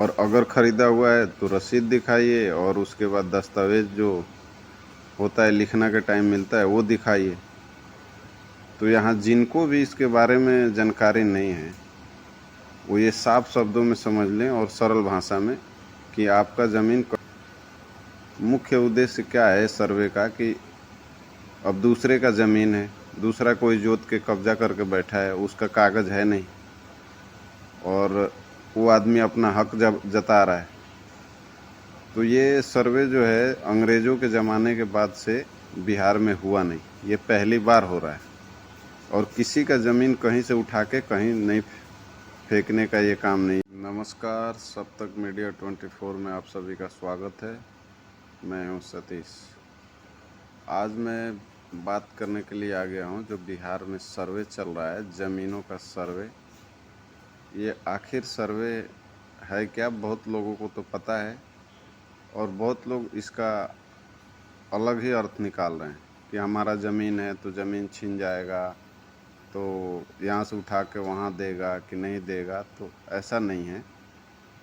और अगर ख़रीदा हुआ है तो रसीद दिखाइए और उसके बाद दस्तावेज़ जो होता है लिखना के टाइम मिलता है वो दिखाइए। तो यहाँ जिनको भी इसके बारे में जानकारी नहीं है वो ये साफ शब्दों में समझ लें और सरल भाषा में कि आपका ज़मीन मुख्य उद्देश्य क्या है सर्वे का कि अब दूसरे का ज़मीन है, दूसरा कोई जोत के कब्जा करके बैठा है, उसका कागज़ है नहीं और वो आदमी अपना हक जता रहा है। तो ये सर्वे जो है अंग्रेज़ों के ज़माने के बाद से बिहार में हुआ नहीं, ये पहली बार हो रहा है। और किसी का ज़मीन कहीं से उठा के कहीं नहीं फेंकने का ये काम नहीं। नमस्कार, सब तक मीडिया 24 में आप सभी का स्वागत है। मैं हूँ सतीश। आज मैं बात करने के लिए आ गया हूँ जो बिहार में सर्वे चल रहा है, ज़मीनों का सर्वे। ये आखिर सर्वे है क्या, बहुत लोगों को तो पता है और बहुत लोग इसका अलग ही अर्थ निकाल रहे हैं कि हमारा ज़मीन है तो ज़मीन छीन जाएगा, तो यहाँ से उठा के वहाँ देगा कि नहीं देगा। तो ऐसा नहीं है।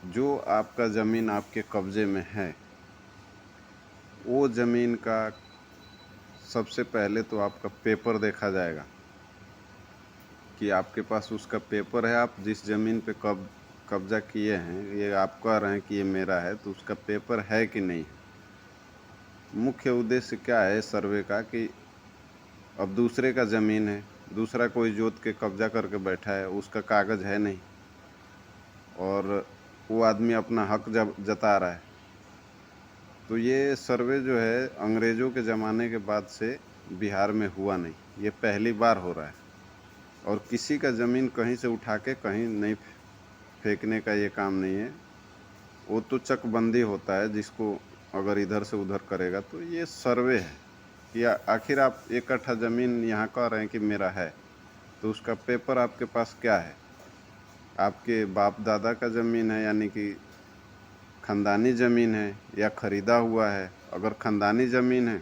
जो आपका ज़मीन आपके कब्ज़े में है वो ज़मीन का सबसे पहले तो आपका पेपर देखा जाएगा कि आपके पास उसका पेपर है। आप जिस ज़मीन पे कब्ज़ा किए हैं, ये आप कह रहे हैं कि ये मेरा है, तो उसका पेपर है कि नहीं। मुख्य उद्देश्य क्या है सर्वे का कि अब दूसरे का ज़मीन है, दूसरा कोई जोत के कब्जा करके बैठा है, उसका कागज़ है नहीं और वो आदमी अपना हक जता रहा है। तो ये सर्वे जो है अंग्रेज़ों के ज़माने के बाद से बिहार में हुआ नहीं, ये पहली बार हो रहा है। और किसी का ज़मीन कहीं से उठा के कहीं नहीं फेंकने का ये काम नहीं है। वो तो चकबंदी होता है, जिसको अगर इधर से उधर करेगा। तो ये सर्वे है कि आखिर आप एक कट्ठा ज़मीन यहाँ कह रहे हैं कि मेरा है, तो उसका पेपर आपके पास क्या है। आपके बाप दादा का ज़मीन है यानी कि ख़ानदानी ज़मीन है या ख़रीदा हुआ है। अगर ख़ानदानी ज़मीन है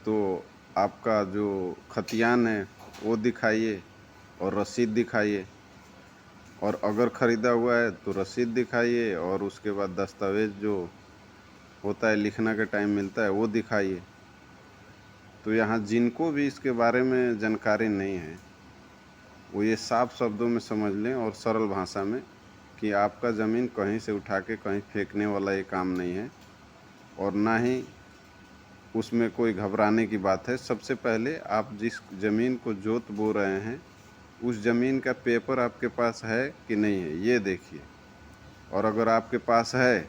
तो आपका जो खतियान है वो दिखाइए और रसीद दिखाइए। और अगर ख़रीदा हुआ है तो रसीद दिखाइए और उसके बाद दस्तावेज़ जो होता है लिखना के टाइम मिलता है वो दिखाइए। तो यहाँ जिनको भी इसके बारे में जानकारी नहीं है वो ये साफ शब्दों में समझ लें और सरल भाषा में कि आपका ज़मीन कहीं से उठा के कहीं फेंकने वाला ये काम नहीं है और ना ही उसमें कोई घबराने की बात है। सबसे पहले आप जिस ज़मीन को जोत बो रहे हैं उस ज़मीन का पेपर आपके पास है कि नहीं है, ये देखिए। और अगर आपके पास है,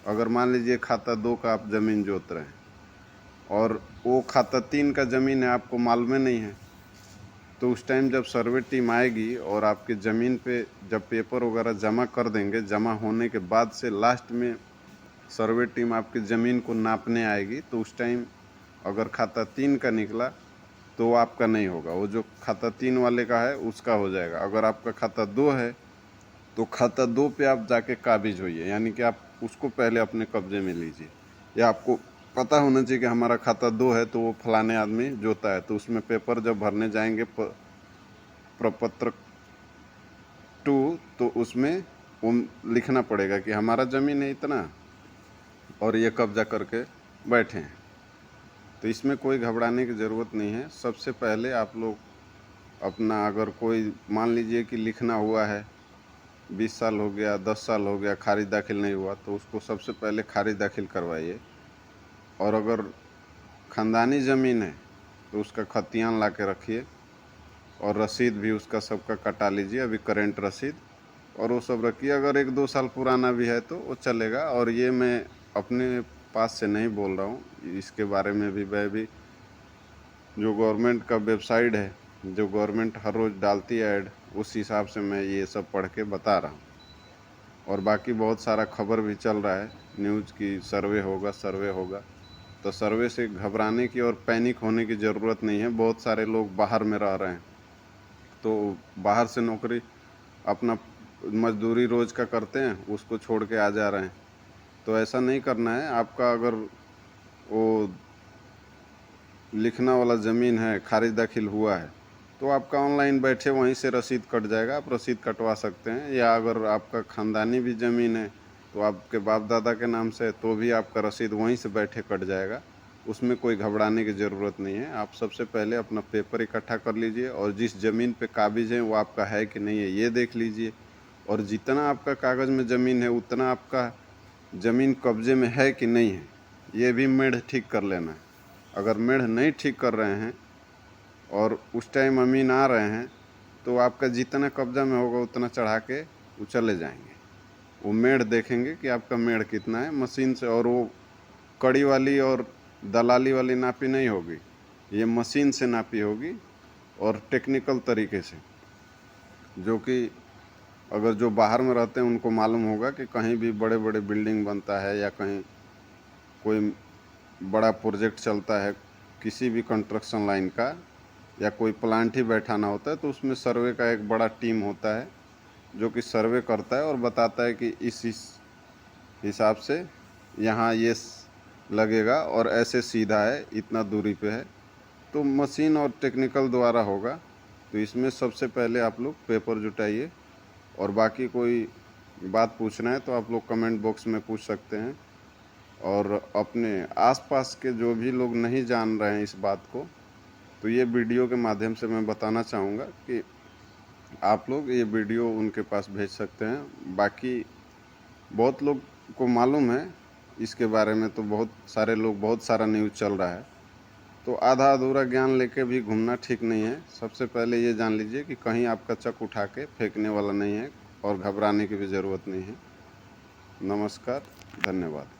अगर मान लीजिए खाता 2 का आप ज़मीन जोत रहे हैं और वो खाता 3 का ज़मीन है, आपको मालूम नहीं है, तो उस टाइम जब सर्वे टीम आएगी और आपके ज़मीन पे जब पेपर वगैरह जमा कर देंगे, जमा होने के बाद से लास्ट में सर्वे टीम आपकी ज़मीन को नापने आएगी, तो उस टाइम अगर खाता 3 का निकला तो वो आपका नहीं होगा, वो जो खाता 3 वाले का है उसका हो जाएगा। अगर आपका खाता 2 है तो खाता 2 पे आप जाके काबिज होइए, यानी कि आप उसको पहले अपने कब्जे में लीजिए। या आपको पता होना चाहिए कि हमारा खाता 2 है तो वो फलाने आदमी जोता है, तो उसमें पेपर जब भरने जाएंगे प्रपत्र 2, तो उसमें वो लिखना पड़ेगा कि हमारा ज़मीन है इतना और ये कब्जा करके बैठे हैं। तो इसमें कोई घबराने की ज़रूरत नहीं है। सबसे पहले आप लोग अपना, अगर कोई मान लीजिए कि लिखना हुआ है 20 साल हो गया, 10 साल हो गया, खारिज दाखिल नहीं हुआ, तो उसको सबसे पहले खारिज दाखिल करवाइए। और अगर ख़ानदानी ज़मीन है तो उसका खतियान ला के रखिए और रसीद भी उसका सबका कटा लीजिए, अभी करेंट रसीद, और वो सब रखिए। अगर 1-2 साल पुराना भी है तो वो चलेगा। और ये मैं अपने पास से नहीं बोल रहा हूँ, इसके बारे में भी मैं भी जो गवर्नमेंट का वेबसाइट है, जो गवर्नमेंट हर रोज़ डालती है ऐड, उस हिसाब से मैं ये सब पढ़ के बता रहा हूँ। और बाकी बहुत सारा खबर भी चल रहा है न्यूज़ की, सर्वे होगा सर्वे होगा। तो सर्वे से घबराने की और पैनिक होने की ज़रूरत नहीं है। बहुत सारे लोग बाहर में रह रहे हैं, तो बाहर से नौकरी अपना मजदूरी रोज़ का करते हैं, उसको छोड़ के आ जा रहे हैं। तो ऐसा नहीं करना है। आपका अगर वो लिखना वाला ज़मीन है, खारिज दाखिल हुआ है, तो आपका ऑनलाइन बैठे वहीं से रसीद कट जाएगा, आप रसीद कटवा सकते हैं। या अगर आपका ख़ानदानी भी ज़मीन है तो आपके बाप दादा के नाम से, तो भी आपका रसीद वहीं से बैठे कट जाएगा। उसमें कोई घबराने की ज़रूरत नहीं है। आप सबसे पहले अपना पेपर इकट्ठा कर लीजिए और जिस ज़मीन पे काबिज़ है वो आपका है कि नहीं है ये देख लीजिए। और जितना आपका कागज़ में ज़मीन है उतना आपका ज़मीन कब्जे में है कि नहीं है ये भी मेढ़ ठीक कर लेना है। अगर मेढ़ नहीं ठीक कर रहे हैं और उस टाइम अमीन आ रहे हैं तो आपका जितना कब्जा में होगा उतना चढ़ा के वो चले जाएंगे। वो मेढ़ देखेंगे कि आपका मेढ़ कितना है मशीन से, और वो कड़ी वाली और दलाली वाली नापी नहीं होगी, ये मशीन से नापी होगी और टेक्निकल तरीके से, जो कि अगर जो बाहर में रहते हैं उनको मालूम होगा कि कहीं भी बड़े बड़े बिल्डिंग बनता है या कहीं कोई बड़ा प्रोजेक्ट चलता है किसी भी कंस्ट्रक्शन लाइन का, या कोई प्लांट ही बैठाना होता है तो उसमें सर्वे का एक बड़ा टीम होता है जो कि सर्वे करता है और बताता है कि इस हिसाब से यहाँ ये लगेगा और ऐसे सीधा है इतना दूरी पे है। तो मशीन और टेक्निकल द्वारा होगा। तो इसमें सबसे पहले आप लोग पेपर जुटाइए, और बाकी कोई बात पूछना है तो आप लोग कमेंट बॉक्स में पूछ सकते हैं। और अपने आसपास के जो भी लोग नहीं जान रहे हैं इस बात को, तो ये वीडियो के माध्यम से मैं बताना चाहूँगा कि आप लोग ये वीडियो उनके पास भेज सकते हैं। बाकी बहुत लोग को मालूम है इसके बारे में, तो बहुत सारे लोग, बहुत सारा न्यूज़ चल रहा है, तो आधा अधूरा ज्ञान लेके भी घूमना ठीक नहीं है। सबसे पहले ये जान लीजिए कि कहीं आपका चक उठा के फेंकने वाला नहीं है और घबराने की भी ज़रूरत नहीं है। नमस्कार, धन्यवाद।